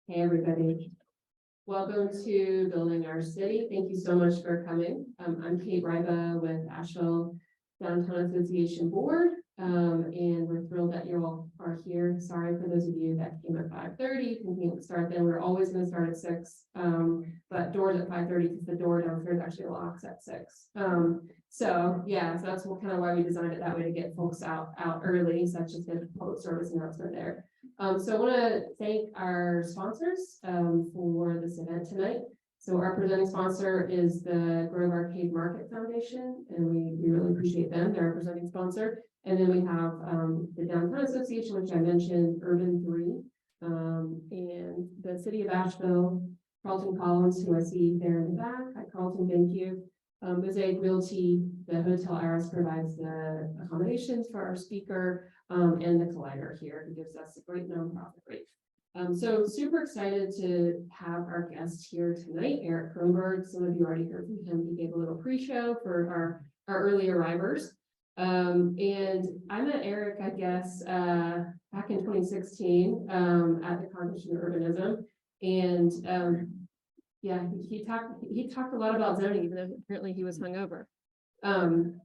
Hey, everybody. Welcome to Building Our City. Thank you so much for coming. I'm Kate Ryba with Asheville Downtown Association Board, and we're thrilled that you all are here. Sorry for those of you that came at 5:30. You can start then. We're always going to start at 6, but doors at 5:30 because the door downstairs actually locks at 6. So that's kind of why we designed it that way, to get folks out early. So that's just a public service announcement there. So I want to thank our sponsors for this event tonight. So our presenting sponsor is the Grove Arcade Market Foundation, and we really appreciate them. They're our presenting sponsor. And then we have the Downtown Association, which I mentioned, Urban 3, and the City of Asheville, Carlton Collins, who I see there in the back. Hi, Carlton, thank you. Mosaic Realty, the Hotel Aris provides the accommodations for our speaker, and the Collider here, who gives us a great nonprofit rate. So super excited to have our guest here tonight, Eric Kronberg. Some of you already heard from him. He gave a little pre-show for our early arrivers. And I met Eric, I guess, back in 2016 at the Convention of Urbanism. And he talked a lot about zoning, even though apparently he was hungover. And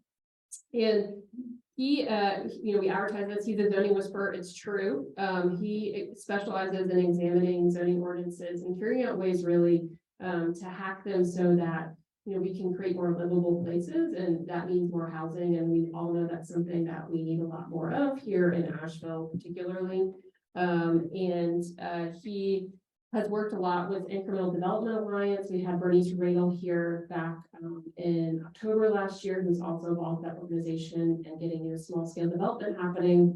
he, we advertise this. He's a zoning whisperer. It's true. He specializes in examining zoning ordinances and figuring out ways really to hack them so that we can create more livable places, and that means more housing. And we all know that's something that we need a lot more of here in Asheville, particularly. He has worked a lot with Incremental Development Alliance. We had Bernice Radel here back in October last year, who's also involved with that organization and getting small scale development happening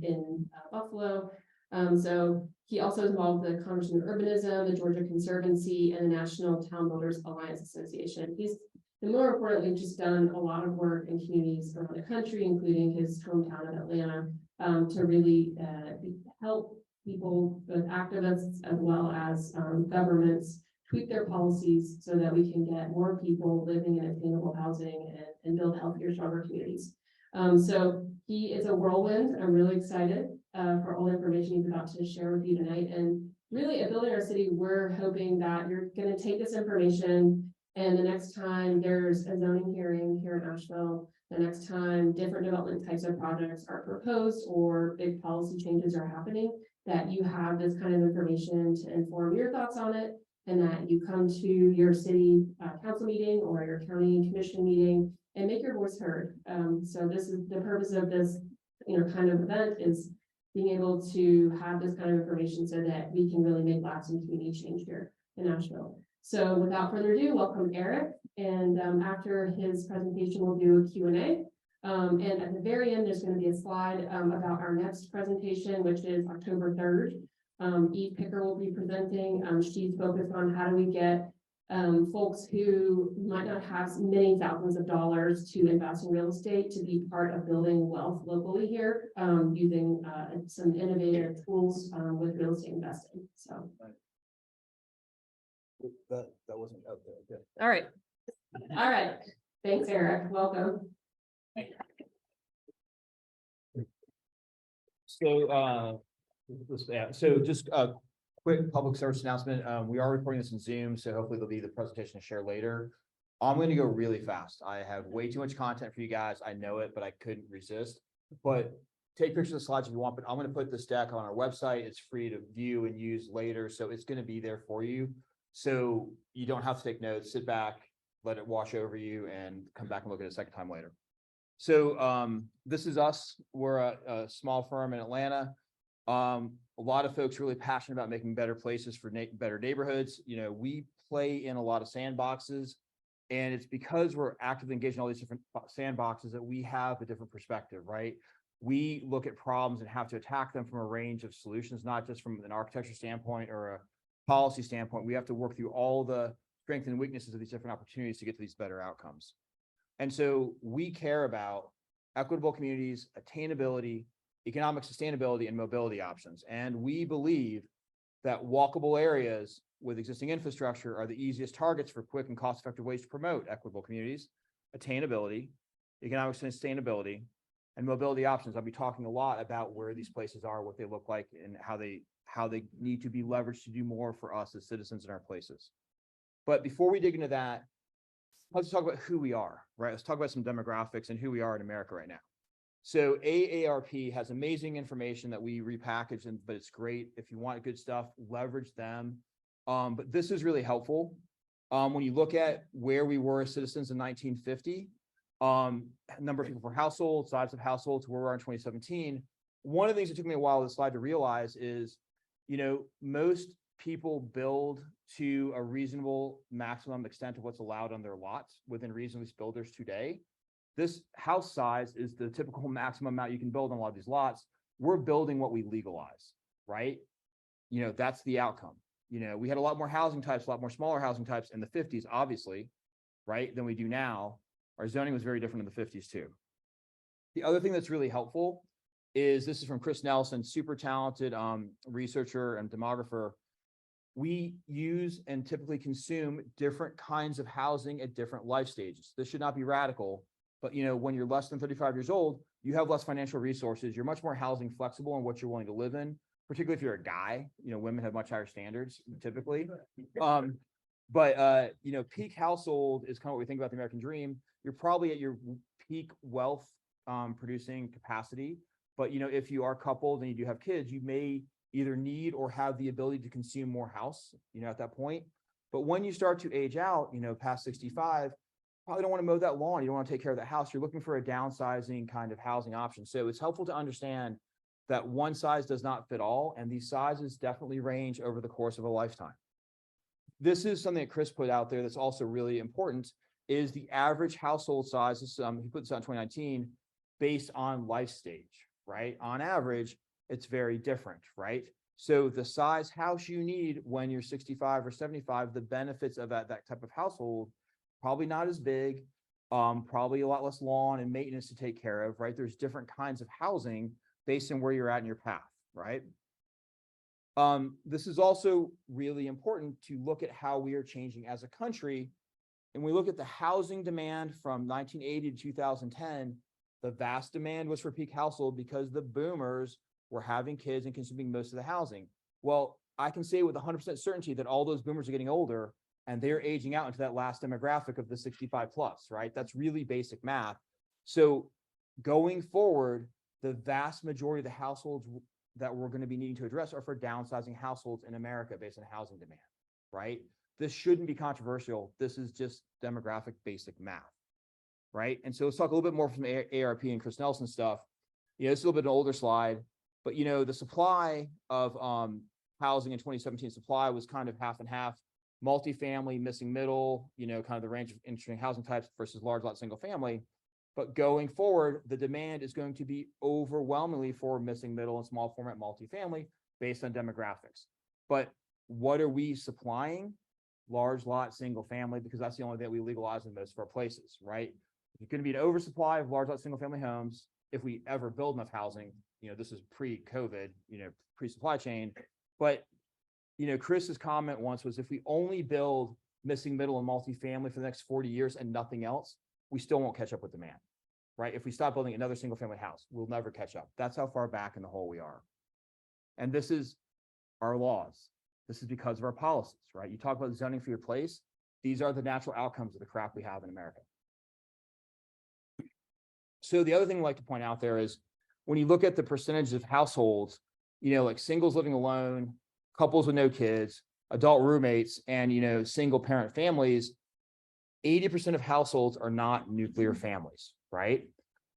in Buffalo. So he also is involved with the Convention of Urbanism, the Georgia Conservancy, and the National Town Builders Alliance Association. He's, and more importantly, just done a lot of work in communities around the country, including his hometown of Atlanta, to really help people, both activists as well as governments, tweak their policies so that we can get more people living in attainable housing and build healthier, stronger communities. So he is a whirlwind. I'm really excited for all the information he's about to share with you tonight. And really, at Building Our City, we're hoping that you're going to take this information, and the next time there's a zoning hearing here in Asheville, the next time different development types of projects are proposed or big policy changes are happening, that you have this kind of information to inform your thoughts on it, and that you come to your city council meeting or your county commission meeting and make your voice heard. So this is the purpose of this, kind of event, is being able to have this kind of information so that we can really make lasting community change here in Asheville. So without further ado, welcome Eric. And after his presentation, we'll do a Q&A. And at the very end, there's going to be a slide about our next presentation, which is October 3rd. Eve Picker will be presenting. She's focused on how do we get folks who might not have many thousands of dollars to invest in real estate to be part of building wealth locally here, using some innovative tools with real estate investing. So that wasn't out there. Okay. All right. Thanks, Eric. Welcome. So just a quick public service announcement. We are recording this in Zoom, so hopefully there'll be the presentation to share later. I'm going to go really fast. I have way too much content for you guys. I know it, but I couldn't resist. But take pictures of the slides if you want, but I'm going to put this deck on our website. It's free to view and use later, so it's going to be there for you. So you don't have to take notes. Sit back, let it wash over you, and come back and look at it a second time later. So this is us. We're a small firm in Atlanta. A lot of folks really passionate about making better places for better neighborhoods. We play in a lot of sandboxes, and it's because we're actively engaged in all these different sandboxes that we have a different perspective, right? We look at problems and have to attack them from a range of solutions, not just from an architecture standpoint or a policy standpoint. We have to work through all the strengths and weaknesses of these different opportunities to get to these better outcomes. And so we care about equitable communities, attainability, economic sustainability, and mobility options. And we believe that walkable areas with existing infrastructure are the easiest targets for quick and cost-effective ways to promote equitable communities, attainability, economic sustainability, and mobility options. I'll be talking a lot about where these places are, what they look like, and how they how they need to be leveraged to do more for us as citizens in our places. But before we dig into that, let's talk about who we are, right? Let's talk about some demographics and who we are in America right now. So AARP has amazing information that we repackage, but it's great. If you want good stuff, leverage them. But this is really helpful. When you look at where we were as citizens in 1950, number of people per household, size of households, where we are in 2017. One of the things that took me a while with the slide to realize is, most people build to a reasonable maximum extent of what's allowed on their lots within reason with builders today. This house size is the typical maximum amount you can build on a lot of these lots. We're building what we legalize, right? That's the outcome. We had a lot more housing types, a lot more smaller housing types in the 50s, obviously, right, than we do now. Our zoning was very different in the 50s too. The other thing that's really helpful is, this is from Chris Nelson, super talented researcher and demographer. We use and typically consume different kinds of housing at different life stages. This should not be radical, but when you're less than 35 years old, you have less financial resources. You're much more housing flexible in what you're willing to live in, particularly if you're a guy. Women have much higher standards typically. But peak household is kind of what we think about the American dream. You're probably at your peak wealth producing capacity. But if you are coupled and you do have kids, you may either need or have the ability to consume more house, at that point. But when you start to age out, past 65, probably don't want to mow that lawn. You don't want to take care of that house. You're looking for a downsizing kind of housing option. So it's helpful to understand that one size does not fit all, and these sizes definitely range over the course of a lifetime. This is something that Chris put out there that's also really important, is the average household size. He put this out in 2019 based on life stage, right? On average, it's very different, right? So the size house you need when you're 65 or 75, the benefits of that type of household, probably not as big, probably a lot less lawn and maintenance to take care of, right? There's different kinds of housing based on where you're at in your path, right? This is also really important to look at how we are changing as a country. And we look at the housing demand from 1980 to 2010, the vast demand was for peak household because the boomers were having kids and consuming most of the housing. Well, I can say with 100% certainty that all those boomers are getting older and they're aging out into that last demographic of the 65 plus, right? That's really basic math. So going forward, the vast majority of the households that we're going to be needing to address are for downsizing households in America based on housing demand, right? This shouldn't be controversial. This is just demographic basic math, right? And so let's talk a little bit more from ARP and Chris Nelson stuff. This is a little bit an older slide, but the supply of housing in 2017 supply was kind of half and half. Multifamily, missing middle, kind of the range of interesting housing types versus large lot single family. But going forward, the demand is going to be overwhelmingly for missing middle and small format multifamily based on demographics. But what are we supplying? Large lot single family, because that's the only thing that we legalize in most of our places, right? There's going to be an oversupply of large lot single family homes if we ever build enough housing. This is pre-COVID, pre-supply chain. But Chris's comment once was, if we only build missing middle and multifamily for the next 40 years and nothing else, we still won't catch up with demand, right? If we stop building another single family house, we'll never catch up. That's how far back in the hole we are. And this is our laws. This is because of our policies, right? You talk about zoning for your place. These are the natural outcomes of the crap we have in America. So the other thing I'd like to point out there is, when you look at the percentage of households, like singles living alone, couples with no kids, adult roommates, and, single parent families, 80% of households are not nuclear families, right?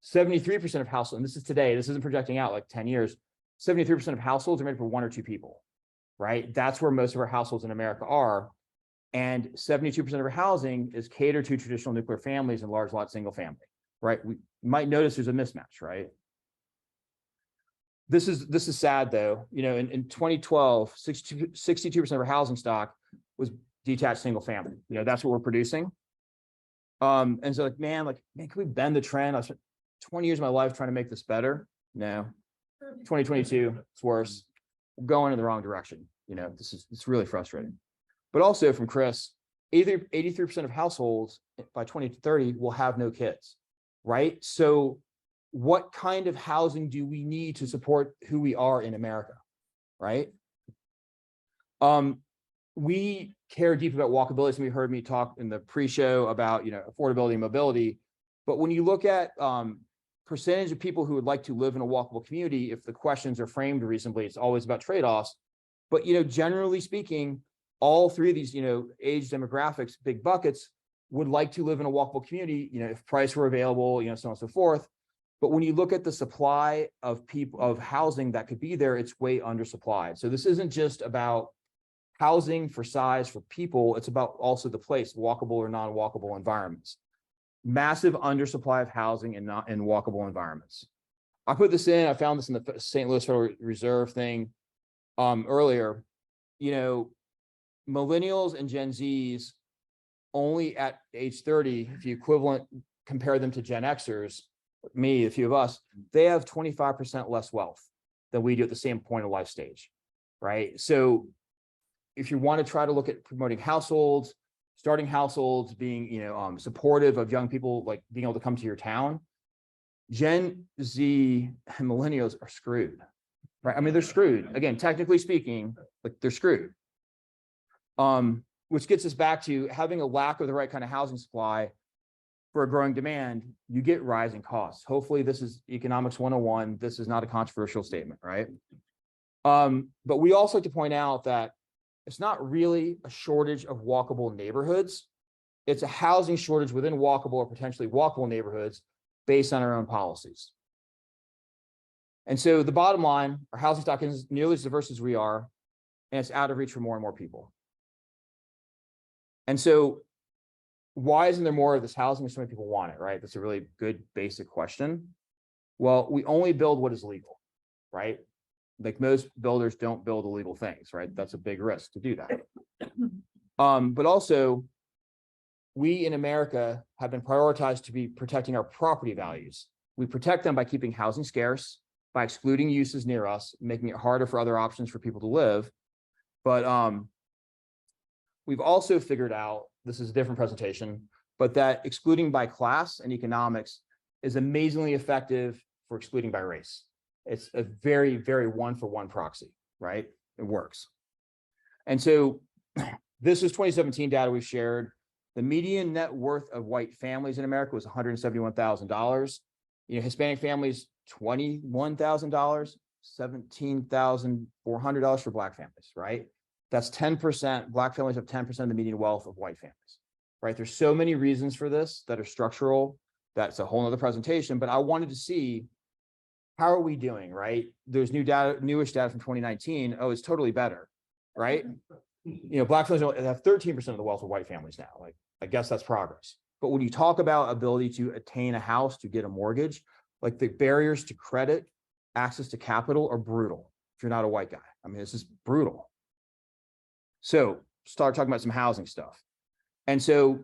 73% of households, and this is today, this isn't projecting out like 10 years, 73% of households are made for one or two people, right? That's where most of our households in America are. And 72% of our housing is catered to traditional nuclear families and large lot single family, right? We might notice there's a mismatch, right? This is sad though. In 2012, 62% of our housing stock was detached single family. That's what we're producing. And so man, can we bend the trend? I spent 20 years of my life trying to make this better. No, 2022, it's worse. We're going in the wrong direction. It's really frustrating. But also from Chris, 83% of households by 2030 will have no kids, right? So what kind of housing do we need to support who we are in America, right? We care deeply about walkability. Somebody heard me talk in the pre-show about, affordability and mobility. But when you look at percentage of people who would like to live in a walkable community, if the questions are framed reasonably, it's always about trade-offs. But, generally speaking, all three of these, age demographics, big buckets, would like to live in a walkable community, if price were available, so on and so forth. But when you look at the supply of housing that could be there, it's way undersupplied. So this isn't just about housing for size for people, it's about also the place, walkable or non-walkable environments. Massive undersupply of housing in walkable environments. I put this in, I found this in the St. Louis Federal Reserve thing earlier. Millennials and Gen Zs only at age 30, if you compare them to Gen Xers, me, a few of us, they have 25% less wealth than we do at the same point of life stage, right? So if you want to try to look at promoting households, starting households, being, supportive of young people, like being able to come to your town, Gen Z and millennials are screwed, right? I mean, they're screwed. Again, technically speaking, like they're screwed. Which gets us back to having a lack of the right kind of housing supply for a growing demand, you get rising costs. Hopefully this is economics 101. This is not a controversial statement, right? But we also like to point out that it's not really a shortage of walkable neighborhoods. It's a housing shortage within walkable or potentially walkable neighborhoods based on our own policies. And so the bottom line, our housing stock is nearly as diverse as we are, and it's out of reach for more and more people. And so why isn't there more of this housing if so many people want it, right? That's a really good basic question. Well, we only build what is legal, right? Like most builders don't build illegal things, right? That's a big risk to do that. But also, we in America have been prioritized to be protecting our property values. We protect them by keeping housing scarce, by excluding uses near us, making it harder for other options for people to live. But we've also figured out, this is a different presentation, but that excluding by class and economics is amazingly effective for excluding by race. It's a very, very one-for-one proxy, right? It works. And so this is 2017 data we've shared. The median net worth of white families in America was $171,000. Hispanic families, $21,000, $17,400 for Black families, right? That's 10%. Black families have 10% of the median wealth of white families, right? There's so many reasons for this that are structural. That's a whole nother presentation, but I wanted to see, how are we doing, right? There's newish data from 2019. Oh, it's totally better, right? Black families have 13% of the wealth of white families now. Like, I guess that's progress. But when you talk about ability to attain a house, to get a mortgage, like the barriers to credit, access to capital are brutal if you're not a white guy. I mean, it's just brutal. So start talking about some housing stuff. And so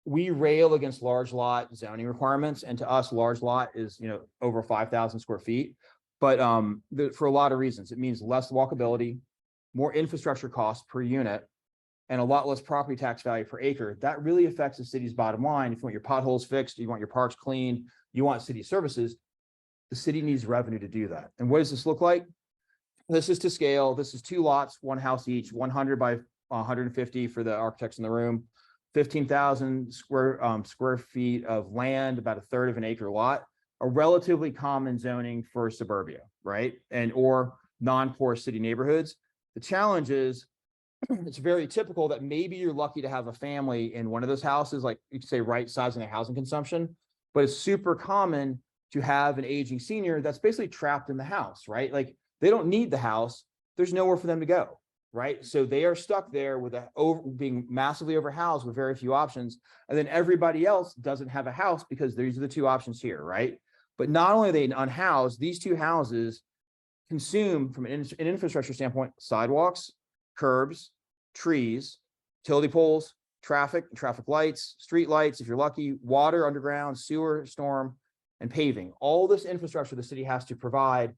we rail against large lot zoning requirements. And to us, large lot is, over 5,000 square feet. But for a lot of reasons, it means less walkability, more infrastructure costs per unit, and a lot less property tax value per acre. That really affects the city's bottom line. If you want your potholes fixed, you want your parks cleaned, you want city services, the city needs revenue to do that. And what does this look like? This is to scale. This is 2 lots, 1 house each, 100 by 150 for the architects in the room, 15,000 square feet of land, about 1/3 of an acre lot, a relatively common zoning for suburbia, right? Or non-poor city neighborhoods. The challenge is, it's very typical that maybe you're lucky to have a family in one of those houses, like you could say right size in their housing consumption, but it's super common to have an aging senior that's basically trapped in the house, right? Like they don't need the house. There's nowhere for them to go, right? So they are stuck there with being massively overhoused with very few options. And then everybody else doesn't have a house because these are the 2 options here, right? But not only are they unhoused, these 2 houses consume, from an infrastructure standpoint, sidewalks, curbs, trees, utility poles, traffic lights, street lights, if you're lucky, water underground, sewer, storm, and paving. All this infrastructure the city has to provide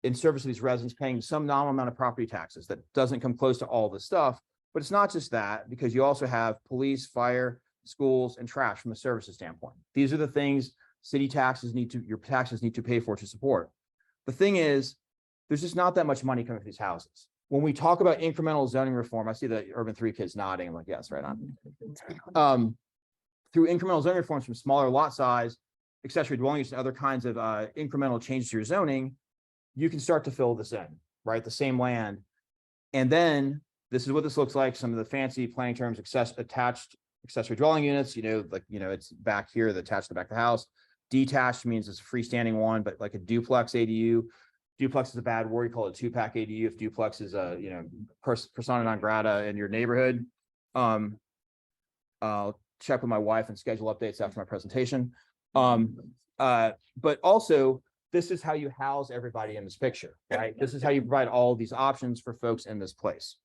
in service of these residents, paying some nominal amount of property taxes that doesn't come close to all this stuff. But it's not just that, because you also have police, fire, schools, and trash from a services standpoint. These are the things your taxes need to pay for to support. The thing is, there's just not that much money coming from these houses. when we talk about incremental zoning reform, I see the urban 3 kids nodding. I'm like, yes, right on. Through incremental zoning reforms from smaller lot size, accessory dwelling units, and other kinds of incremental changes to your zoning, you can start to fill this in, right? The same land. And then this is what this looks like. Some of the fancy planning terms, attached accessory dwelling units, it's back here, the attached to the back of the house. Detached means it's a freestanding one, but like a duplex ADU. Duplex is a bad word. You call it a 2-pack ADU if duplex is a, persona non grata in your neighborhood. I'll check with my wife and schedule updates after my presentation. But also, this is how you house everybody in this picture, right? This is how you provide all these options for folks in this place.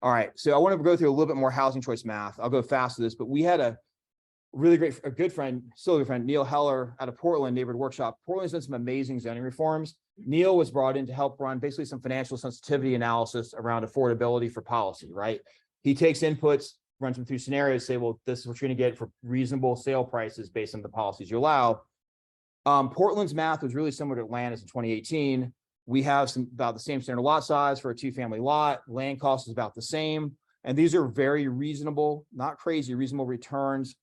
All right, so I want to go through a little bit more housing choice math. I'll go fast with this, but we had a good friend, still a good friend, Neil Heller out of Portland, neighborhood workshop. Portland's done some amazing zoning reforms. Neil was brought in to help run basically some financial sensitivity analysis around affordability for policy, right? He takes inputs, runs them through scenarios, say, well, this is what you're going to get for reasonable sale prices based on the policies you allow. Portland's math was really similar to Atlanta's in 2018. We have about the same standard lot size for a 2-family lot. Land cost is about the same. And these are very reasonable, not crazy, reasonable returns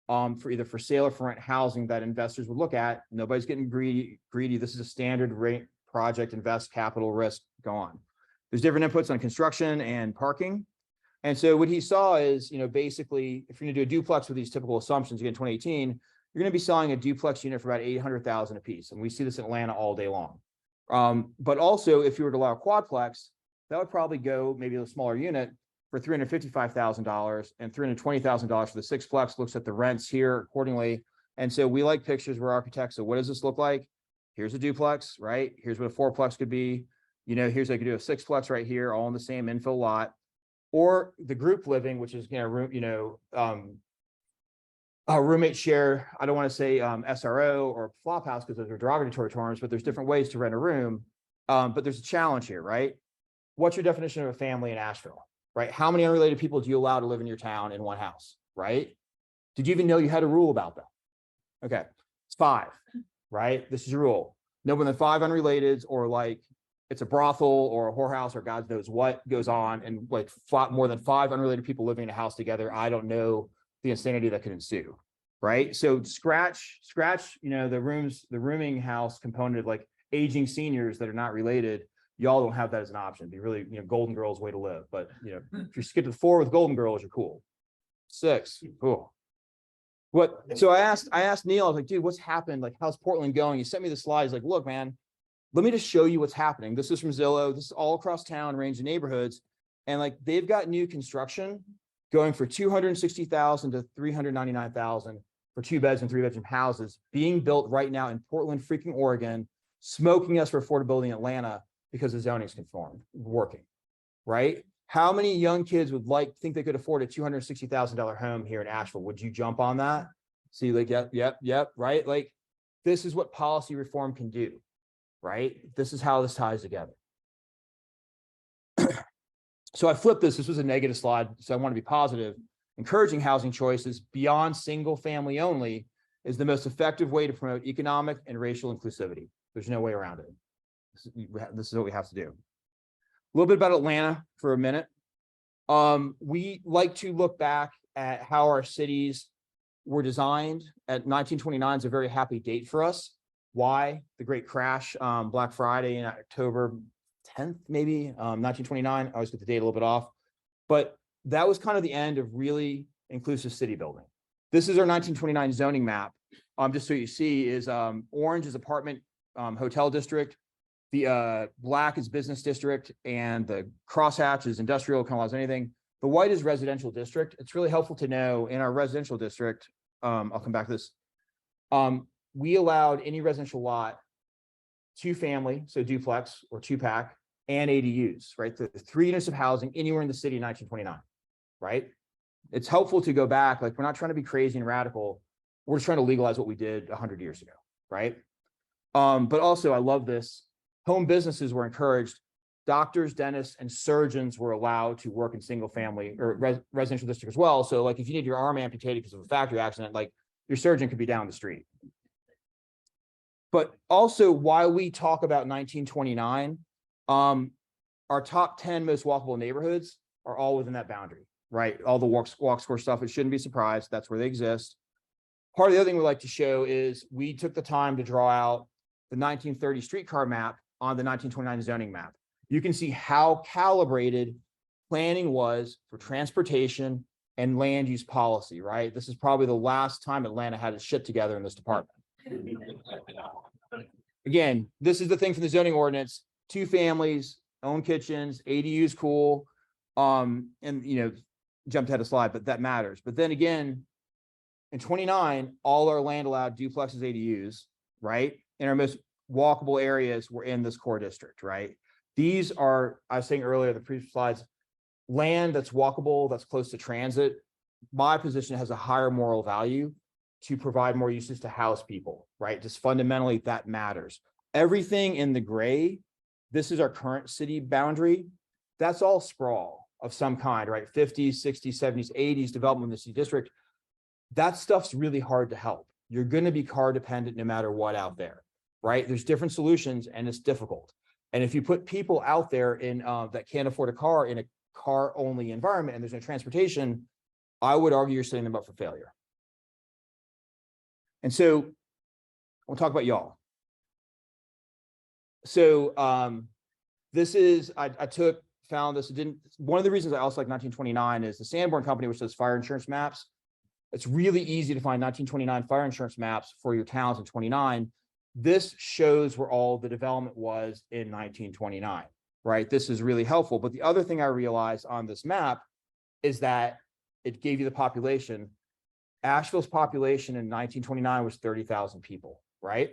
for either for sale or for rent housing that investors would look at. Nobody's getting greedy. This is a standard rate project, invest, capital, risk, go on. There's different inputs on construction and parking. And so what he saw is, basically, if you're going to do a duplex with these typical assumptions, again, 2018, you're going to be selling a duplex unit for about $800,000 a piece. And we see this in Atlanta all day long. But also, if you were to allow a quadplex, that would probably go maybe a smaller unit for $355,000 and $320,000 for the 6-plex. Looks at the rents here accordingly. And so we like pictures where architects. So what does this look like? Here's a duplex, right? Here's what a 4-plex could be. Here's I could do a 6-plex right here, all in the same infill lot. Or the group living, which is a roommate share. I don't want to say SRO or flop house because those are derogatory terms, but there's different ways to rent a room. But there's a challenge here, right? What's your definition of a family in Asheville, right? How many unrelated people do you allow to live in your town in one house, right? Did you even know you had a rule about that? Okay, it's 5, right? This is your rule. No more than 5 unrelateds, or like it's a brothel or a whorehouse or God knows what goes on, and like more than 5 unrelated people living in a house together. I don't know the insanity that could ensue, right? So scratch, the rooming house component of like aging seniors that are not related. Y'all don't have that as an option. It'd be really, Golden Girls way to live. But if you skip to 4 with Golden Girls, you're cool. 6, cool. So I asked Neil, I was like, dude, what's happened? Like, how's Portland going? He sent me the slides. Like, look, man, let me just show you what's happening. This is from Zillow. This is all across town, range of neighborhoods. And like, they've got new construction going for $260,000 to $399,000 for 2-beds and 3-bedroom houses being built right now in Portland, freaking Oregon, smoking us for affordability in Atlanta because the zoning's working, right? How many young kids would think they could afford a $260,000 home here in Asheville? Would you jump on that? See, like, yep, right? Like, this is what policy reform can do, right? This is how this ties together. So I flipped this. This was a negative slide, so I want to be positive. Encouraging housing choices beyond single family only is the most effective way to promote economic and racial inclusivity. There's no way around it. This is what we have to do. A little bit about Atlanta for a minute. We like to look back at how our cities were designed. At 1929 is a very happy date for us. Why? The great crash, Black Friday in October 10th, maybe, 1929. I always get the date a little bit off. But that was kind of the end of really inclusive city building. This is our 1929 zoning map. Just so you see, is orange is apartment hotel district. The black is business district, and the crosshatch is industrial, kind of allows anything. The white is residential district. It's really helpful to know in our residential district, I'll come back to this. We allowed any residential lot, 2-family, so duplex or 2-pack, and ADUs, right? The 3 units of housing anywhere in the city in 1929, right? It's helpful to go back. Like, we're not trying to be crazy and radical. We're just trying to legalize what we did 100 years ago, right? But also, I love this. Home businesses were encouraged. Doctors, dentists, and surgeons were allowed to work in single family or residential district as well. So like, if you need your arm amputated because of a factory accident, like, your surgeon could be down the street. But also, while we talk about 1929, our top 10 most walkable neighborhoods are all within that boundary, right? All the walk score stuff, it shouldn't be surprised. That's where they exist. Part of the other thing we like to show is we took the time to draw out the 1930 streetcar map on the 1929 zoning map. You can see how calibrated planning was for transportation and land use policy, right? This is probably the last time Atlanta had its shit together in this department. Again, this is the thing from the zoning ordinance: 2 families, own kitchens, ADU's cool. And jumped ahead a slide, but that matters. But then again, in 29, all our land allowed duplexes, ADUs, right? And our most walkable areas were in this core district, right? These are, I was saying earlier, the previous slides, land that's walkable, that's close to transit. My position has a higher moral value to provide more uses to house people, right? Just fundamentally, that matters. Everything in the gray, this is our current city boundary. That's all sprawl of some kind, right? 50s, 60s, 70s, 80s development in the city district. That stuff's really hard to help. You're going to be car dependent no matter what out there, right? There's different solutions and it's difficult. And if you put people out there in that can't afford a car in a car only environment and there's no transportation, I would argue you're setting them up for failure. And so we'll talk about y'all. So this is, found this, one of the reasons I also like 1929 is the Sanborn Company, which does fire insurance maps. It's really easy to find 1929 fire insurance maps for your towns in 29. This shows where all the development was in 1929, right? This is really helpful. But the other thing I realized on this map is that it gave you the population. Asheville's population in 1929 was 30,000 people, right?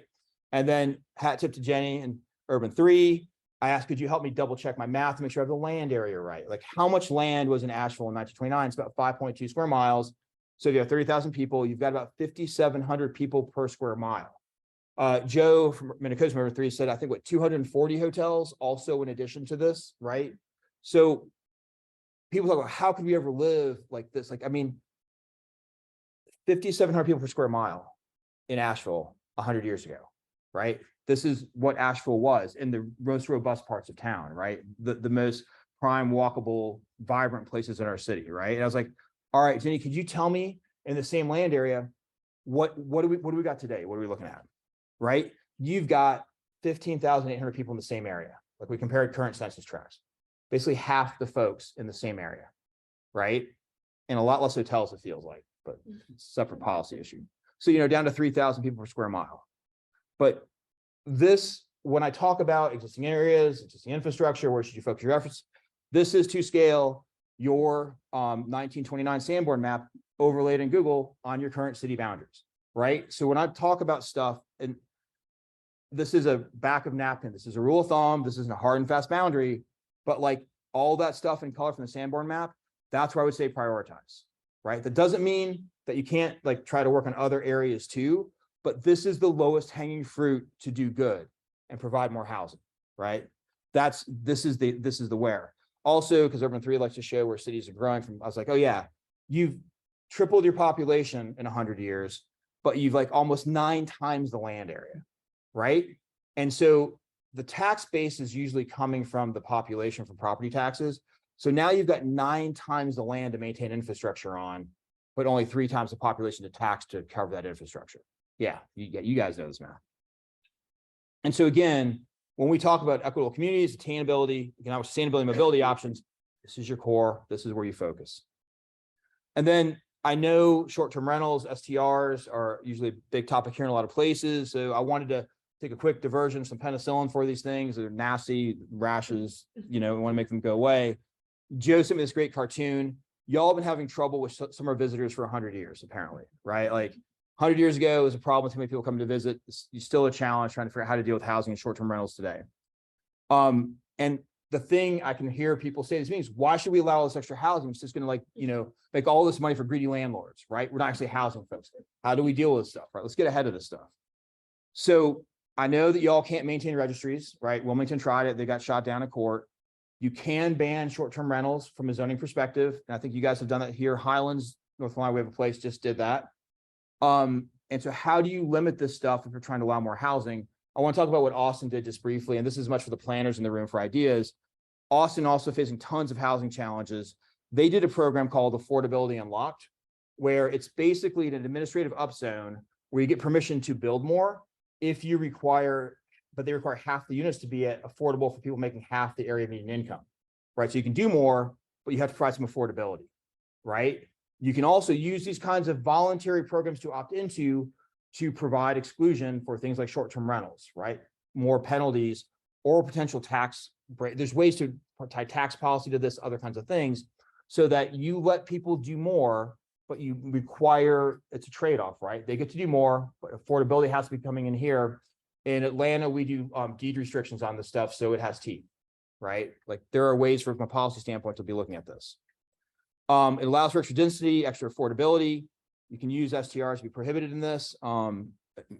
And then hat tip to Jenny and Urban 3. I asked, could you help me double check my math to make sure I have the land area right? Like how much land was in Asheville in 1929? It's about 5.2 square miles. So if you have 30,000 people, you've got about 5,700 people per square mile. Joe from Minnecosta Number 3 said, I think 240 hotels also in addition to this, right? So people talk about how could we ever live like this? Like, I mean, 5,700 people per square mile in Asheville 100 years ago, right? This is what Asheville was in the most robust parts of town, right? The most prime, walkable, vibrant places in our city, right? And I was like, all right, Jenny, could you tell me in the same land area, what do we got today? What are we looking at, right? You've got 15,800 people in the same area. Like we compared current census tracts, basically half the folks in the same area, right? And a lot less hotels, it feels like, but it's a separate policy issue. So, down to 3,000 people per square mile. But this, when I talk about existing areas, existing infrastructure, where should you focus your efforts? This is to scale your 1929 Sanborn map overlaid in Google on your current city boundaries, right? So when I talk about stuff, and this is a back of napkin, this is a rule of thumb, this isn't a hard and fast boundary, but like all that stuff in color from the Sanborn map, that's where I would say prioritize, right? That doesn't mean that you can't like try to work on other areas too, but this is the lowest hanging fruit to do good and provide more housing, right? This is the where. Also, because Urban 3 likes to show where cities are growing from, I was like, oh yeah, you've tripled your population in 100 years, but you've like almost 9 times the land area, right? And so the tax base is usually coming from the population from property taxes. So now you've got 9 times the land to maintain infrastructure on, but only 3 times the population to tax to cover that infrastructure. Yeah, you guys know this math. And so again, when we talk about equitable communities, attainability, economic sustainability, mobility options, this is your core. This is where you focus. And then I know short-term rentals, STRs are usually a big topic here in a lot of places. So I wanted to take a quick diversion, some penicillin for these things. They're nasty rashes, we want to make them go away. Joe sent me this great cartoon. Y'all have been having trouble with summer visitors for 100 years, apparently, right? Like 100 years ago, it was a problem with too many people coming to visit. It's still a challenge trying to figure out how to deal with housing and short-term rentals today. And the thing I can hear people say to me is, why should we allow all this extra housing? It's just going to make all this money for greedy landlords, right? We're not actually housing folks. How do we deal with this stuff, right? Let's get ahead of this stuff. So I know that y'all can't maintain registries, right? Wilmington tried it. They got shot down in court. You can ban short-term rentals from a zoning perspective. And I think you guys have done that here. Highlands, North Carolina, we have a place just did that. And so how do you limit this stuff if you're trying to allow more housing? I want to talk about what Austin did just briefly, and this is much for the planners in the room for ideas. Austin also facing tons of housing challenges. They did a program called Affordability Unlocked, where it's basically an administrative upzone where you get permission to build more if you require, but they require half the units to be at affordable for people making half the area median income, right? So you can do more, but you have to provide some affordability, right? You can also use these kinds of voluntary programs to opt into to provide exclusion for things like short-term rentals, right? More penalties or potential tax break. There's ways to tie tax policy to this, other kinds of things, so that you let people do more, but you require, it's a trade-off, right? They get to do more, but affordability has to be coming in here. In Atlanta, we do deed restrictions on this stuff, so it has teeth, right? Like there are ways from a policy standpoint to be looking at this. It allows for extra density, extra affordability. You can use STRs to be prohibited in this.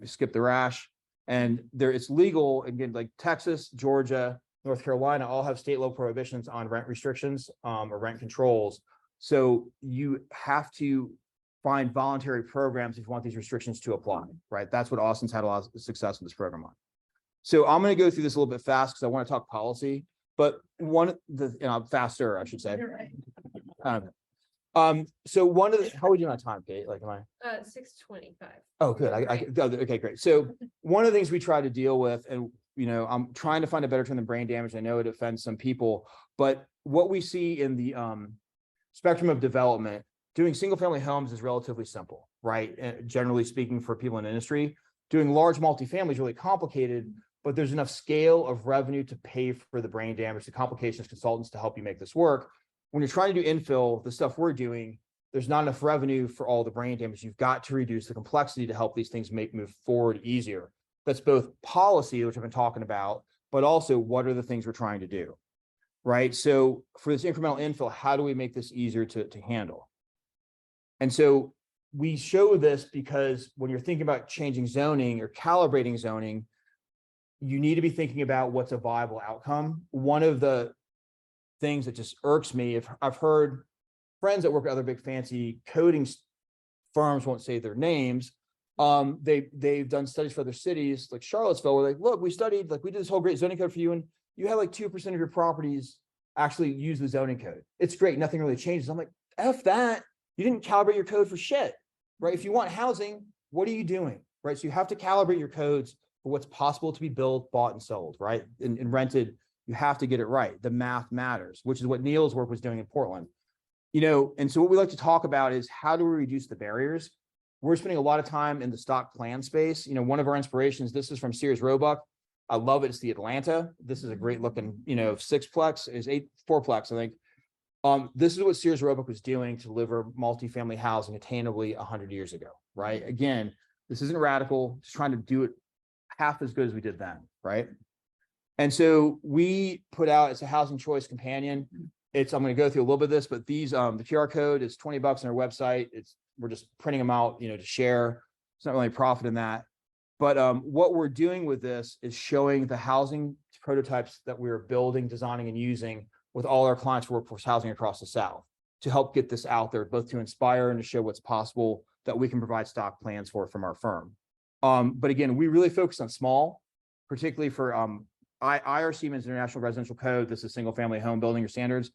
Skip the rash. And there it's legal, again, like Texas, Georgia, North Carolina, all have state law prohibitions on rent restrictions or rent controls. So you have to find voluntary programs if you want these restrictions to apply, right? That's what Austin's had a lot of success with this program on. So I'm going to go through this a little bit fast because I want to talk policy, but one of the, faster, I should say. You're right. So one of the, how are we doing on time, Kate? Like, am I? 6:25. Oh, good. Okay, great. So one of the things we try to deal with, and I'm trying to find a better term than brain damage. I know it offends some people, but what we see in the spectrum of development, doing single family homes is relatively simple, right? And generally speaking, for people in the industry, doing large multifamily is really complicated, but there's enough scale of revenue to pay for the brain damage, the complications consultants to help you make this work. When you're trying to do infill, the stuff we're doing, there's not enough revenue for all the brain damage. You've got to reduce the complexity to help these things move forward easier. That's both policy, which I've been talking about, but also what are the things we're trying to do, right? So for this incremental infill, how do we make this easier to handle? And so we show this because when you're thinking about changing zoning or calibrating zoning, you need to be thinking about what's a viable outcome. One of the things that just irks me, if I've heard friends that work at other big fancy coding firms, won't say their names, they've done studies for other cities like Charlottesville, where like, look, we studied, like we did this whole great zoning code for you, and you had like 2% of your properties actually use the zoning code. It's great, nothing really changes. I'm like, F that, you didn't calibrate your code for shit, right? If you want housing, what are you doing, right? So you have to calibrate your codes for what's possible to be built, bought, and sold, right? And rented, you have to get it right. The math matters, which is what Neil's work was doing in Portland. And so what we like to talk about is how do we reduce the barriers? We're spending a lot of time in the stock plan space. One of our inspirations, this is from Sears Roebuck. I love it. It's the Atlanta. This is a great looking, sixplex, is fourplex, I think. This is what Sears Roebuck was doing to deliver multifamily housing attainably 100 years ago, right? Again, this isn't radical, just trying to do it half as good as we did then, right? And so we put out, it's a housing choice companion. I'm going to go through a little bit of this, but these, the QR code is $20 on our website. We're just printing them out, to share. It's not really a profit in that. But what we're doing with this is showing the housing prototypes that we're building, designing, and using with all our clients for workforce housing across the South to help get this out there, both to inspire and to show what's possible that we can provide stock plans for from our firm. But again, we really focus on small, particularly for IRC means International Residential Code. This is single family home building or standards.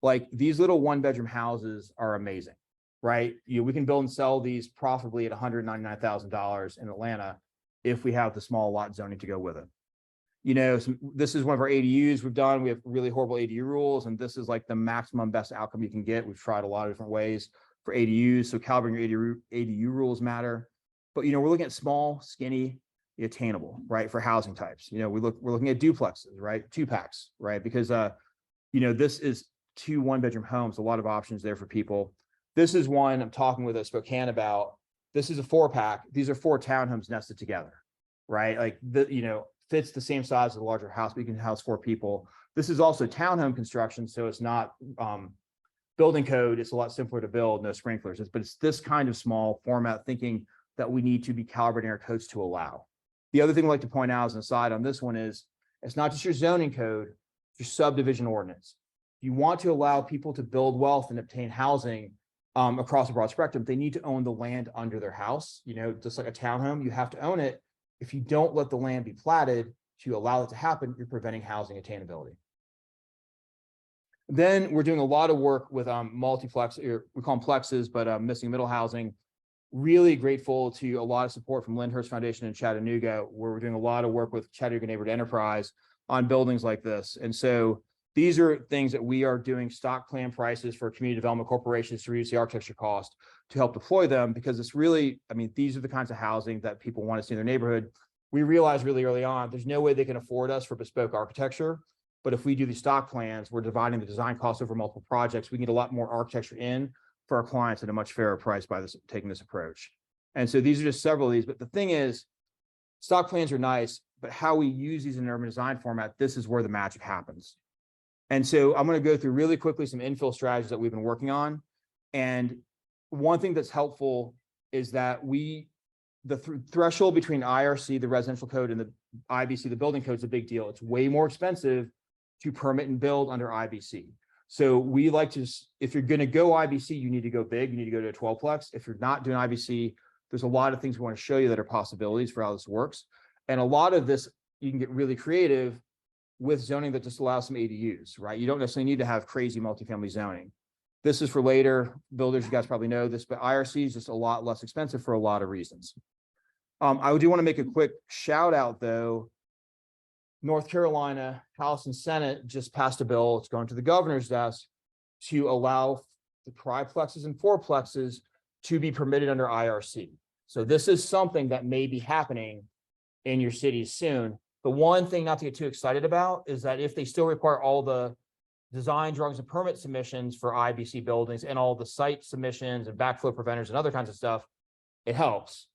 Like these little 1-bedroom houses are amazing, right? We can build and sell these profitably at $199,000 in Atlanta if we have the small lot zoning to go with it. This is one of our ADUs we've done. We have really horrible ADU rules, and this is like the maximum best outcome you can get. We've tried a lot of different ways for ADUs, so calibrating your ADU rules matter. But we're looking at small, skinny, attainable, right, for housing types. We're looking at duplexes, right, 2-packs, right, because this is 2 1-bedroom homes, a lot of options there for people. This is one I'm talking with a Spokane about. This is a 4-pack. These are 4 townhomes nested together, right? Like fits the same size as a larger house, but you can house 4 people. This is also townhome construction, so it's not building code. It's a lot simpler to build, no sprinklers. But it's this kind of small format thinking that we need to be calibrating our codes to allow. The other thing I'd like to point out as an aside on this one is it's not just your zoning code, it's your subdivision ordinance. If you want to allow people to build wealth and obtain housing across a broad spectrum, they need to own the land under their house. Just like a townhome, you have to own it. If you don't let the land be platted to allow it to happen, you're preventing housing attainability. Then we're doing a lot of work with multiplex, or we call them plexes, but missing middle housing. Really grateful to a lot of support from Lyndhurst Foundation in Chattanooga, where we're doing a lot of work with Chattanooga Neighborhood Enterprise on buildings like this. And so these are things that we are doing stock plan prices for community development corporations to reduce the architecture cost to help deploy them, because it's really, I mean, these are the kinds of housing that people want to see in their neighborhood. We realized really early on, there's no way they can afford us for bespoke architecture. But if we do these stock plans, we're dividing the design costs over multiple projects. We can get a lot more architecture in for our clients at a much fairer price by taking this approach. And so these are just several of these. But the thing is, stock plans are nice, but how we use these in an urban design format, this is where the magic happens. And so I'm going to go through really quickly some infill strategies that we've been working on. And one thing that's helpful is that the threshold between IRC, the residential code, and the IBC, the building code, is a big deal. It's way more expensive to permit and build under IBC. So we like to, if you're going to go IBC, you need to go big. You need to go to a 12-plex. If you're not doing IBC, there's a lot of things we want to show you that are possibilities for how this works. And a lot of this, you can get really creative with zoning that just allows some ADUs, right? You don't necessarily need to have crazy multifamily zoning. This is for later builders. You guys probably know this, but IRC is just a lot less expensive for a lot of reasons. I do want to make a quick shout out though. North Carolina House and Senate just passed a bill. It's going to the governor's desk to allow the triplexes and fourplexes to be permitted under IRC. So this is something that may be happening in your cities soon. The one thing not to get too excited about is that if they still require all the design drawings and permit submissions for IBC buildings and all the site submissions and backflow preventers and other kinds of stuff, it helps,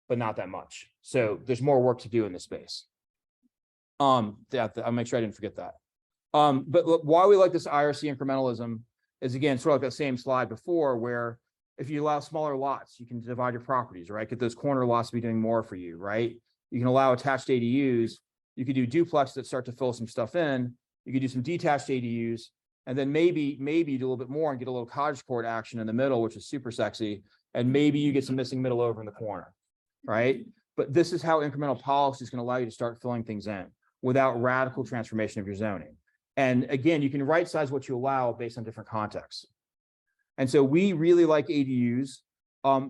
but not that much. So there's more work to do in this space. I'll make sure I didn't forget that. But look, why we like this IRC incrementalism is, again, sort of like that same slide before, where if you allow smaller lots, you can divide your properties, right? Get those corner lots to be doing more for you, right? You can allow attached ADUs. You could do duplexes that start to fill some stuff in. You could do some detached ADUs, and then maybe do a little bit more and get a little cottage court action in the middle, which is super sexy. And maybe you get some missing middle over in the corner, right? But this is how incremental policy is going to allow you to start filling things in without radical transformation of your zoning. And again, you can right size what you allow based on different contexts. And so we really like ADUs.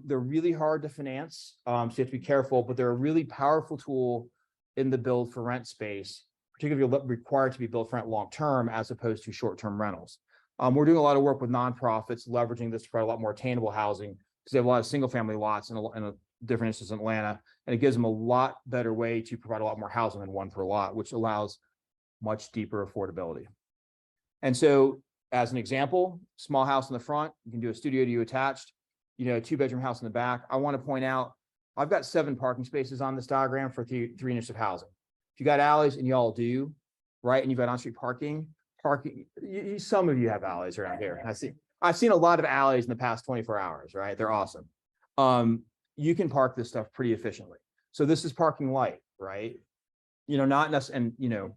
They're really hard to finance, so you have to be careful, but they're a really powerful tool in the build for rent space, particularly if you're required to be built for rent long-term as opposed to short-term rentals. We're doing a lot of work with nonprofits, leveraging this to provide a lot more attainable housing, because they have a lot of single-family lots in a different instances in Atlanta, and it gives them a lot better way to provide a lot more housing than one per lot, which allows much deeper affordability. And so, as an example, small house in the front, you can do a studio ADU attached, you know, 2-bedroom house in the back. I want to point out, I've got 7 parking spaces on this diagram for 3 units of housing. If you got alleys, and you all do, right, and you've got on-street parking, some of you have alleys around here. I've seen a lot of alleys in the past 24 hours, right? They're awesome. You can park this stuff pretty efficiently. So this is parking light, right? You know, not necessarily, and you know,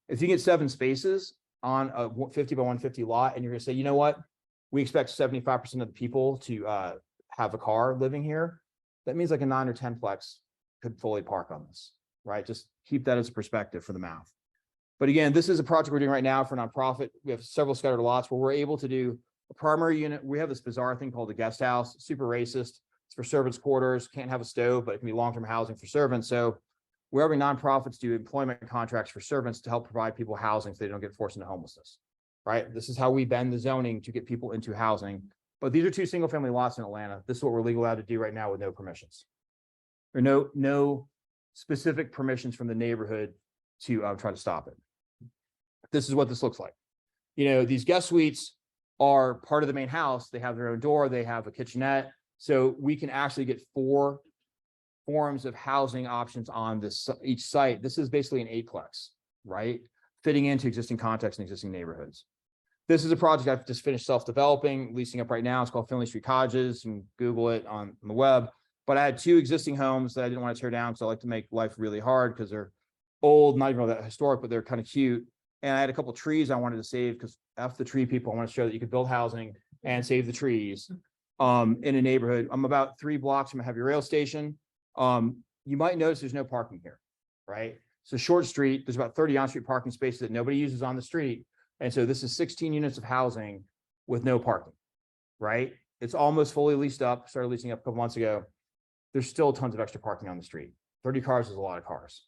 if you get 7 spaces on a 50 by 150 lot, and you're gonna say, you know what, we expect 75% of the people to have a car living here, that means like a 9 or 10 plex could fully park on this, right? Just keep that as a perspective for the math. But again, this is a project we're doing right now for a nonprofit. We have several scattered lots where we're able to do a primary unit. We have this bizarre thing called the guest house, super racist. It's for servants' quarters, can't have a stove, but it can be long-term housing for servants. So we're having nonprofits do employment contracts for servants to help provide people housing so they don't get forced into homelessness, right? This is how we bend the zoning to get people into housing. But these are 2 single-family lots in Atlanta. This is what we're legally allowed to do right now with no permissions. There are no specific permissions from the neighborhood to try to stop it. This is what this looks like. You know, these guest suites are part of the main house. They have their own door. They have a kitchenette. So we can actually get 4 forms of housing options on this each site. This is basically an 8-plex, right? Fitting into existing contexts and existing neighborhoods. This is a project I've just finished self-developing, leasing up right now. It's called Finley Street Cottages. You can Google it on the web. But I had 2 existing homes that I didn't want to tear down, so I like to make life really hard because they're old, not even all that historic, but they're kind of cute. And I had a couple of trees I wanted to save because F the tree people, I want to show that you could build housing and save the trees in a neighborhood. I'm about 3 blocks from a heavy rail station. You might notice there's no parking here, right? So short street, there's about 30 on-street parking spaces that nobody uses on the street. And so this is 16 units of housing with no parking, right? It's almost fully leased up, started leasing up a couple months ago. There's still tons of extra parking on the street. 30 cars is a lot of cars.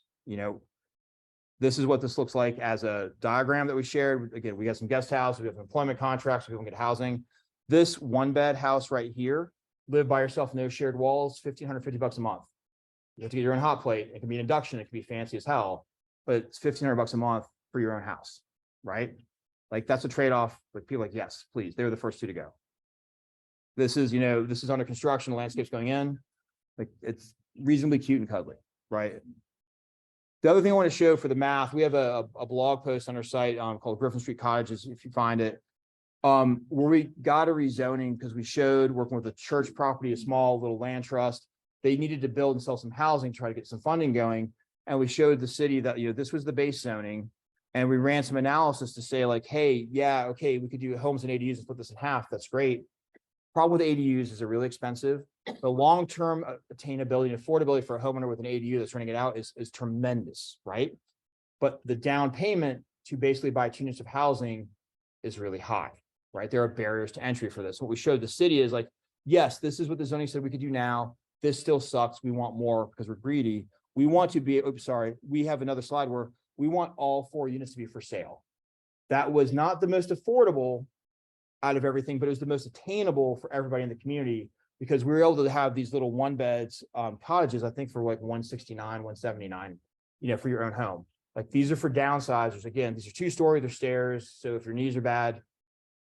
This is what this looks like as a diagram that we shared. Again, we got some guest houses, we have employment contracts, so people can get housing. This one bed house right here, live by yourself, no shared walls, $1,550 a month. You have to get your own hot plate. It can be an induction, it can be fancy as hell, but it's $1,500 a month for your own house, right? Like that's a trade-off. Like people are like, yes, please. They were the first two to go. This is, this is under construction, the landscape's going in. Like it's reasonably cute and cuddly, right? The other thing I want to show for the math, we have a blog post on our site called Griffin Street Cottages, if you find it, where we got a rezoning because we showed working with a church property, a small little land trust. They needed to build and sell some housing, try to get some funding going. And we showed the city that, this was the base zoning. And we ran some analysis to say like, hey, yeah, okay, we could do homes and ADUs and split this in half. That's great. Problem with ADUs is they're really expensive. The long-term attainability and affordability for a homeowner with an ADU that's renting it out is tremendous, right? But the down payment to basically buy 2 units of housing is really high, right? There are barriers to entry for this. What we showed the city is like, yes, this is what the zoning said we could do now. This still sucks. We want more because we're greedy. We want to be, oops, sorry. We have another slide where we want all 4 units to be for sale. That was not the most affordable out of everything, but it was the most attainable for everybody in the community because we were able to have these little 1-beds cottages, I think for like 169, 179, for your own home. Like these are for downsizers. Again, these are 2-story, they're stairs. So if your knees are bad,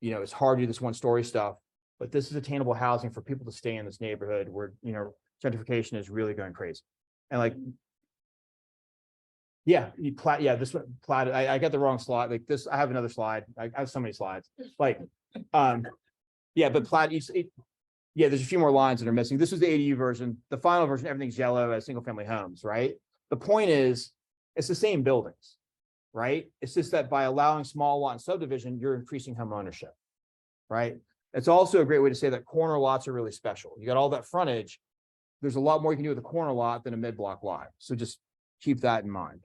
it's hard to do this 1-story stuff, but this is attainable housing for people to stay in this neighborhood where, gentrification is really going crazy. And like, yeah, this one platted. I got the wrong slide. Like this, I have another slide. I have so many slides. Like, but plat. There's a few more lines that are missing. This is the ADU version. The final version, everything's yellow as single-family homes, right? The point is, it's the same buildings, right? It's just that by allowing small lot and subdivision, you're increasing home ownership, right? It's also a great way to say that corner lots are really special. You got all that frontage. There's a lot more you can do with a corner lot than a mid-block lot. So just keep that in mind.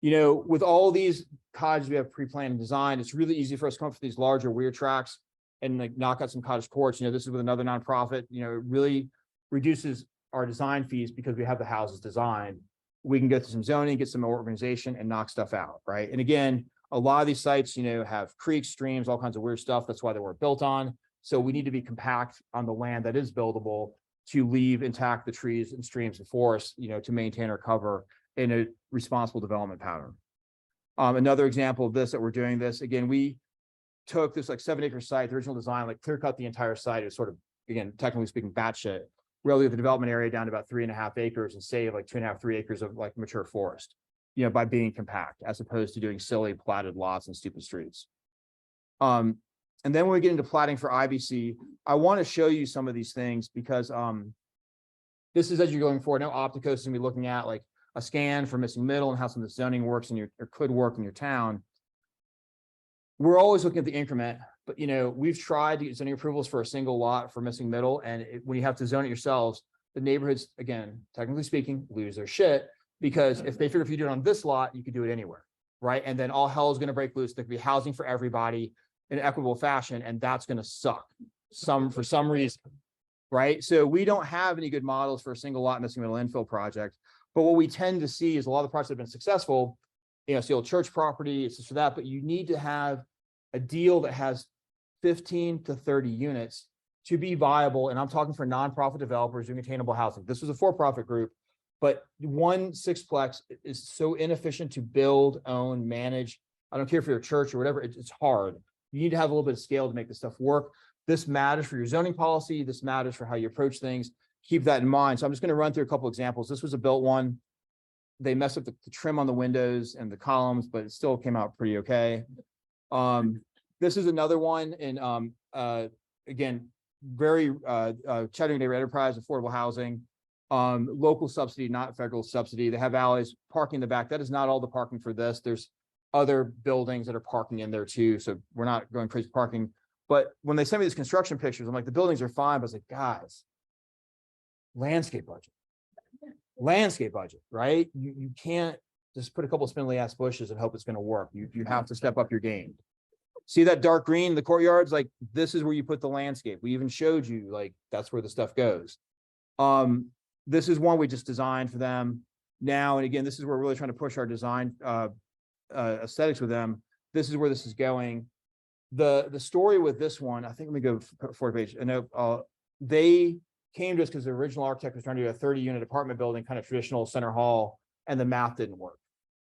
With all these cottages we have pre-planned and designed, it's really easy for us to come up with these larger weir tracks and like knock out some cottage courts. This is with another nonprofit, it really reduces our design fees because we have the houses designed. We can go through some zoning, get some more organization and knock stuff out, right? And again, a lot of these sites, have creeks, streams, all kinds of weird stuff. That's why they weren't built on. So we need to be compact on the land that is buildable to leave intact the trees and streams and forests, to maintain our cover in a responsible development pattern. Another example of this that we're doing this, again, we took this like 7-acre site, the original design, like clear cut the entire site. It was sort of, again, technically speaking, batshit. We're able to get the development area down to about 3.5 acres and save like 2.5, 3 acres of like mature forest, by being compact as opposed to doing silly platted lots and stupid streets. And then when we get into platting for IBC, I want to show you some of these things because this is as you're going forward. Now Opticos is going to be looking at like a scan for missing middle and how some of the zoning works in or could work in your town. We're always looking at the increment, but we've tried to get zoning approvals for a single lot for missing middle. And when you have to zone it yourselves, the neighborhoods, again, technically speaking, lose their shit because if they figure if you do it on this lot, you could do it anywhere, right? And then all hell is going to break loose. There could be housing for everybody in an equitable fashion, and that's going to suck for some reason, right? So we don't have any good models for a single lot missing middle infill project. But what we tend to see is a lot of the projects that have been successful, it's the old church property, it's this or that, but you need to have a deal that has 15 to 30 units to be viable. And I'm talking for nonprofit developers doing attainable housing. This was a for-profit group, but 1 sixplex is so inefficient to build, own, manage. I don't care if you're a church or whatever, it's hard. You need to have a little bit of scale to make this stuff work. This matters for your zoning policy. This matters for how you approach things. Keep that in mind. So I'm just going to run through a couple examples. This was a built one. They messed up the trim on the windows and the columns, but it still came out pretty okay. This is another one in, again, very Chattanooga Neighborhood Enterprise, affordable housing, local subsidy, not federal subsidy. They have alleys, parking in the back. That is not all the parking for this. There's other buildings that are parking in there too. So we're not going crazy parking. But when they sent me these construction pictures, I'm like, the buildings are fine. But I was like, guys, landscape budget, right? You can't just put a couple of spindly ass bushes and hope it's going to work. You have to step up your game. See that dark green, the courtyards, like this is where you put the landscape. We even showed you like that's where the stuff goes. This is one we just designed for them now. And again, this is where we're really trying to push our design aesthetics with them. This is where this is going. The story with this one, I think let me go forward page. I know they came to us because the original architect was trying to do a 30-unit apartment building, kind of traditional center hall, and the math didn't work.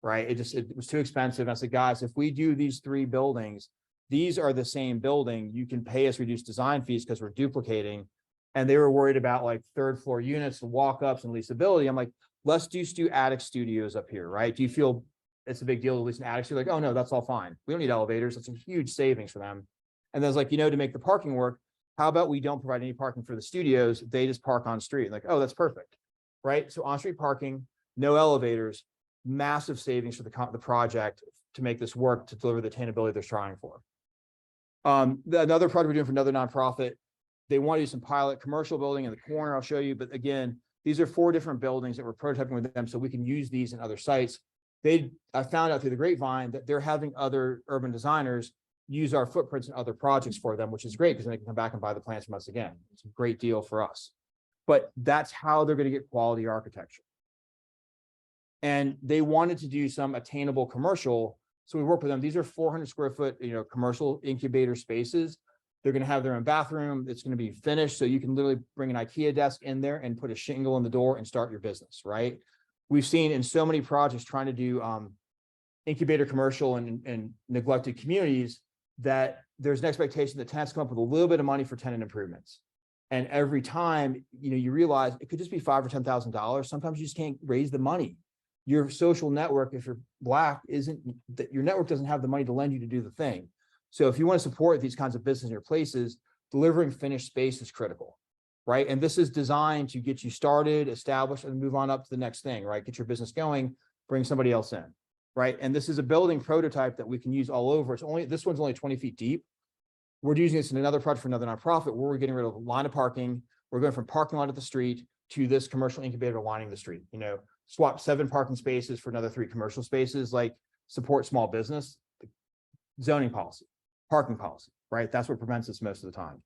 Right. It was too expensive. I said, guys, if we do these 3 buildings, these are the same building. You can pay us reduced design fees because we're duplicating. And they were worried about like 3rd floor units, walk-ups, and leasability. I'm like, let's do attic studios up here, right? Do you feel it's a big deal to lease an attic studio? Like, oh no, that's all fine. We don't need elevators. That's a huge savings for them. And then I was like, to make the parking work, how about we don't provide any parking for the studios? They just park on street. Like, oh, that's perfect, right? So on-street parking, no elevators, massive savings for the project to make this work to deliver the attainability they're striving for. Another project we're doing for another nonprofit, they want to do some pilot commercial building in the corner. I'll show you, but again, these are 4 different buildings that we're prototyping with them so we can use these in other sites. I found out through the grapevine that they're having other urban designers use our footprints in other projects for them, which is great because then they can come back and buy the plans from us again. It's a great deal for us. But that's how they're going to get quality architecture. And they wanted to do some attainable commercial. So we work with them. These are 400 square foot, commercial incubator spaces. They're going to have their own bathroom. It's going to be finished. So you can literally bring an IKEA desk in there and put a shingle in the door and start your business, right? We've seen in so many projects trying to do incubator commercial and neglected communities that there's an expectation that tenants come up with a little bit of money for tenant improvements. And every time, you realize it could just be $5,000 or $10,000. Sometimes you just can't raise the money. Your social network, if you're Black, your network doesn't have the money to lend you to do the thing. So if you want to support these kinds of business in your places, delivering finished space is critical, right? And this is designed to get you started, established, and move on up to the next thing, right? Get your business going, bring somebody else in, right? And this is a building prototype that we can use all over. This one's only 20 feet deep. We're using this in another project for another nonprofit where we're getting rid of a line of parking. We're going from parking lot to the street to this commercial incubator lining the street, swap 7 parking spaces for another 3 commercial spaces, like support small business, zoning policy, parking policy, right? That's what prevents us most of the time.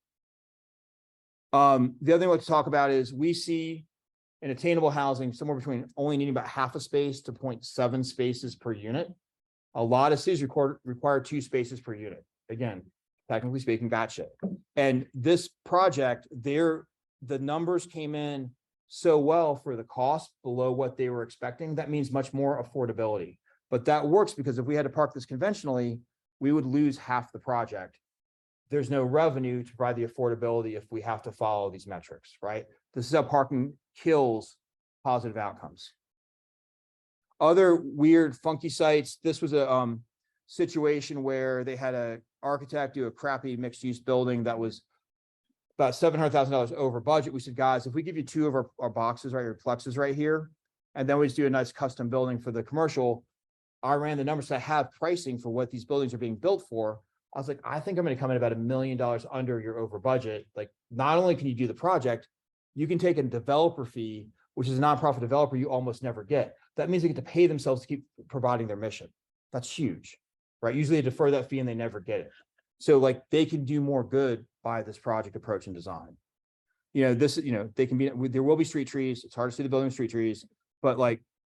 The other thing I'd like to talk about is we see in attainable housing somewhere between only needing about half a space to 0.7 spaces per unit. A lot of cities require 2 spaces per unit. Again, technically speaking, batshit. And this project, the numbers came in so well for the cost below what they were expecting. That means much more affordability. But that works because if we had to park this conventionally, we would lose half the project. There's no revenue to provide the affordability if we have to follow these metrics, right? This is how parking kills positive outcomes. Other weird, funky sites. This was a situation where they had an architect do a crappy mixed-use building that was about $700,000 over budget. We said, guys, if we give you 2 of our boxes, right, your plexes right here, and then we just do a nice custom building for the commercial, I ran the numbers. So I have pricing for what these buildings are being built for. I was like, I think I'm going to come in about $1 million under your over budget. Like, not only can you do the project, you can take a developer fee, which is a nonprofit developer you almost never get. That means they get to pay themselves to keep providing their mission. That's huge, right? Usually they defer that fee and they never get it. So like they can do more good by this project approach and design. They can be, there will be street trees. It's hard to see the building with street trees, but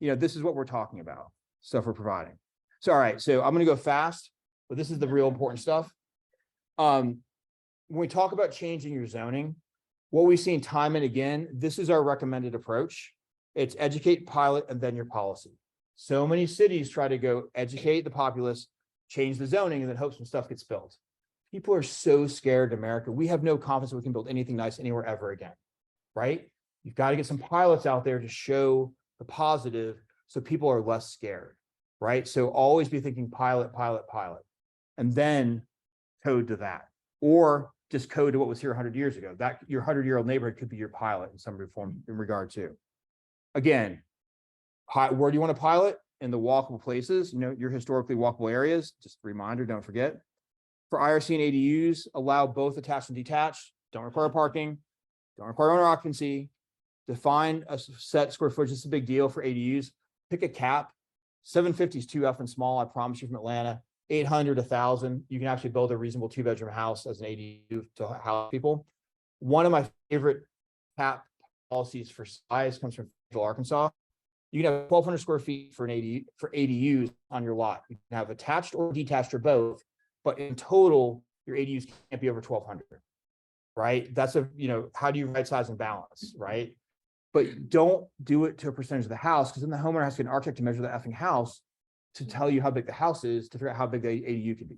this is what we're talking about, stuff we're providing. So, all right, so I'm going to go fast, but this is the real important stuff. When we talk about changing your zoning, what we've seen time and again, this is our recommended approach. It's educate, pilot, and then your policy. So many cities try to go educate the populace, change the zoning, and then hope some stuff gets built. People are so scared in America. We have no confidence we can build anything nice anywhere ever again, right? You've got to get some pilots out there to show the positive so people are less scared, right? So always be thinking pilot, pilot, pilot, and then code to that. Or just code to what was here 100 years ago. That your 100-year-old neighborhood could be your pilot in some form in regard to. Again, where do you want to pilot? In the walkable places, your historically walkable areas. Just a reminder, don't forget. For IRC and ADUs, allow both attached and detached. Don't require parking. Don't require owner occupancy. Define a set square footage. This is a big deal for ADUs. Pick a cap. 750 is too effing small. I promise you, from Atlanta. 800, 1,000. You can actually build a reasonable 2-bedroom house as an ADU to house people. One of my favorite cap policies for size comes from Arkansas. You can have 1,200 square feet for an ADU for ADUs on your lot. You can have attached or detached or both, but in total, your ADUs can't be over 1,200. Right? That's how do you right size and balance, right? But don't do it to a percentage of the house, because then the homeowner has to get an architect to measure the effing house to tell you how big the house is to figure out how big the ADU can be,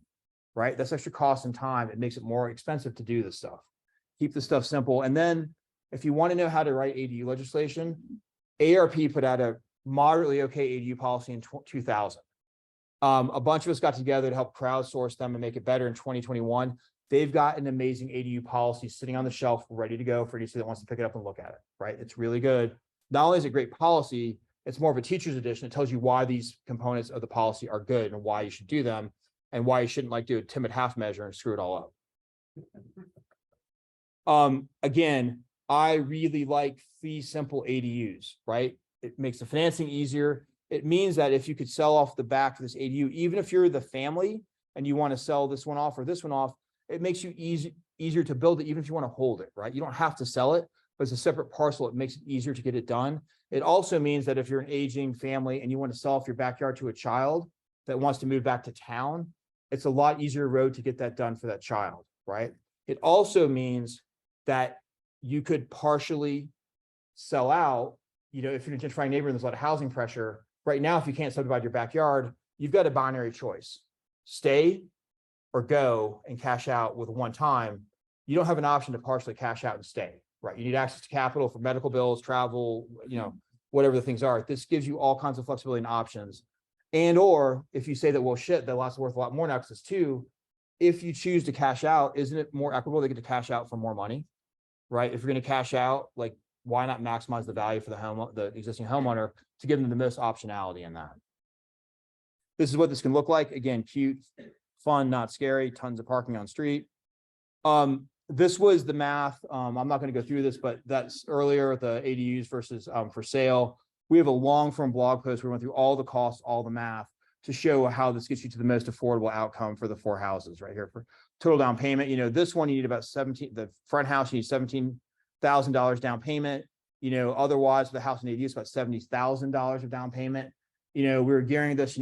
right? That's extra cost and time. It makes it more expensive to do this stuff. Keep the stuff simple. And then if you want to know how to write ADU legislation, ARP put out a moderately okay ADU policy in 2000. A bunch of us got together to help crowdsource them and make it better in 2021. They've got an amazing ADU policy sitting on the shelf, ready to go for anybody that wants to pick it up and look at it, right? It's really good. Not only is it great policy, it's more of a teacher's edition. It tells you why these components of the policy are good and why you should do them and why you shouldn't do a timid half measure and screw it all up. Again, I really like fee simple ADUs, right? It makes the financing easier. It means that if you could sell off the back for this ADU, even if you're the family and you want to sell this one off or this one off, it makes you easier to build it, even if you want to hold it, right? You don't have to sell it, but it's a separate parcel. It makes it easier to get it done. It also means that if you're an aging family and you want to sell off your backyard to a child that wants to move back to town, it's a lot easier road to get that done for that child, right? It also means that you could partially sell out, if you're in a gentrifying neighborhood and there's a lot of housing pressure. Right now, if you can't subdivide your backyard, you've got a binary choice: stay or go and cash out with one time. You don't have an option to partially cash out and stay, right? You need access to capital for medical bills, travel, whatever the things are. This gives you all kinds of flexibility and options. And, or if you say that, well, shit, that lot's worth a lot more now because it's two, if you choose to cash out, isn't it more equitable? They get to cash out for more money, right? If you're going to cash out, why not maximize the value for the existing homeowner to give them the most optionality in that? This is what this can look like. Again, cute, fun, not scary, tons of parking on street. This was the math. I'm not going to go through this, but that's earlier, the ADUs versus for sale. We have a long form blog post where we went through all the costs, all the math to show how this gets you to the most affordable outcome for the 4 houses right here. For total down payment, this one you need about 17, the front house you need $17,000 down payment. Otherwise the house in ADU is about $70,000 of down payment. We were gearing this,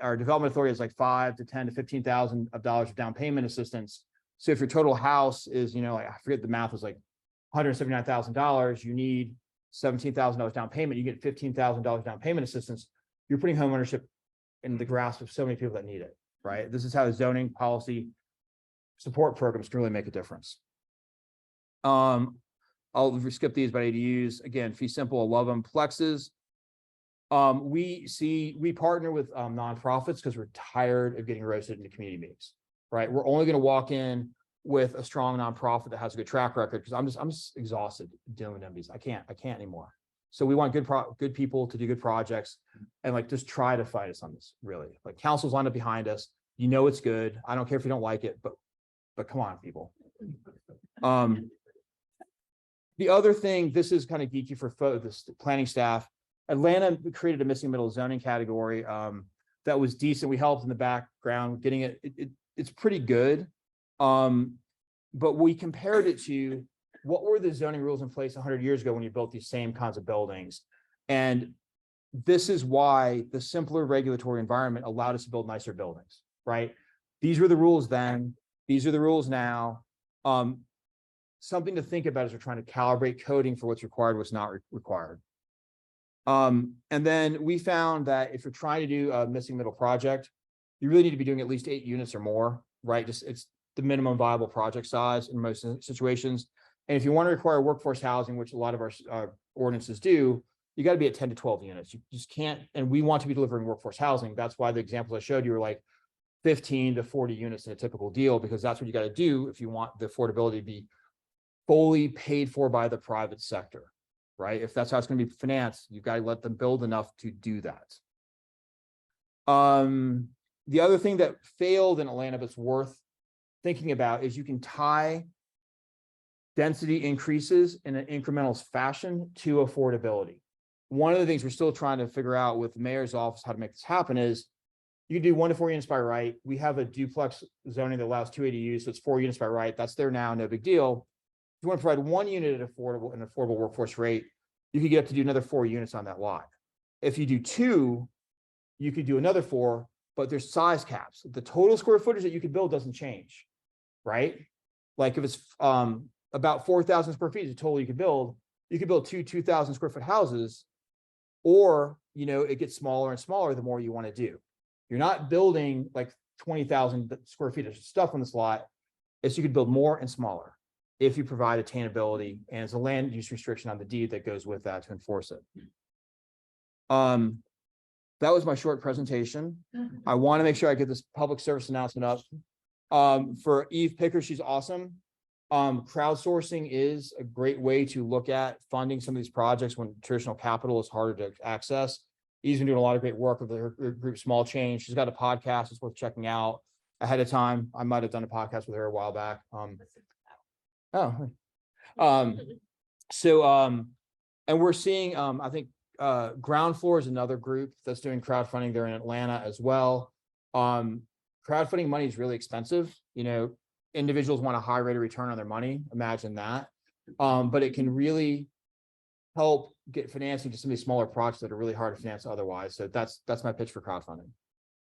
our development authority is like $5,000 to $10,000 to $15,000 of down payment assistance. So if your total house is, I forget the math was like $179,000, you need $17,000 down payment, you get $15,000 down payment assistance. You're putting homeownership in the grasp of so many people that need it, right? This is how the zoning policy support programs can really make a difference. I'll skip these by ADUs. Again, fee simple, I love them. Plexes. We partner with nonprofits because we're tired of getting roasted into community meetings, right? We're only going to walk in with a strong nonprofit that has a good track record because I'm just exhausted dealing with MDs. I can't anymore. So we want good people to do good projects and just try to fight us on this, really. Council's lined up behind us. It's good. I don't care if you don't like it, but come on, people. The other thing, this is kind of geeky for this planning staff. Atlanta created a missing middle zoning category that was decent. We helped in the background getting it. It's pretty good. But we compared it to what were the zoning rules in place 100 years ago when you built these same kinds of buildings. And this is why the simpler regulatory environment allowed us to build nicer buildings, right? These were the rules then. These are the rules now. Something to think about as we're trying to calibrate coding for what's required, what's not required. And then we found that if you're trying to do a missing middle project, you really need to be doing at least 8 units or more, right? It's the minimum viable project size in most situations. And if you want to require workforce housing, which a lot of our ordinances do, you got to be at 10 to 12 units. You just can't, and we want to be delivering workforce housing. That's why the examples I showed you were like 15 to 40 units in a typical deal, because that's what you got to do if you want the affordability to be fully paid for by the private sector, right? If that's how it's going to be financed, you've got to let them build enough to do that. The other thing that failed in Atlanta that's worth thinking about is you can tie density increases in an incremental fashion to affordability. one of the things we're still trying to figure out with the mayor's office, how to make this happen is you can do 1 to 4 units by right. We have a duplex zoning that allows 2 ADUs, so it's 4 units by right. That's there now, no big deal. If you want to provide 1 unit at an affordable workforce rate, you could get up to do another 4 units on that lot. If you do 2, you could do another 4, but there's size caps. The total square footage that you could build doesn't change, right? Like if it's about 4,000 square feet is the total you could build 2 2,000 square foot houses, or, you know, it gets smaller and smaller the more you want to do. You're not building like 20,000 square feet of stuff on this lot. It's you could build more and smaller if you provide attainability, and it's a land use restriction on the deed that goes with that to enforce it. That was my short presentation. I want to make sure I get this public service announcement up. For Eve Picker, she's awesome. Crowdsourcing is a great way to look at funding some of these projects when traditional capital is harder to access. Eve's been doing a lot of great work with her group Small Change. She's got a podcast it's worth checking out ahead of time. I might have done a podcast with her a while back. And we're seeing, I think, Ground Floor is another group that's doing crowdfunding. They're in Atlanta as well. Crowdfunding money is really expensive. You know, individuals want a high rate of return on their money. Imagine that. But it can really help get financing to some of these smaller projects that are really hard to finance otherwise. So that's my pitch for crowdfunding.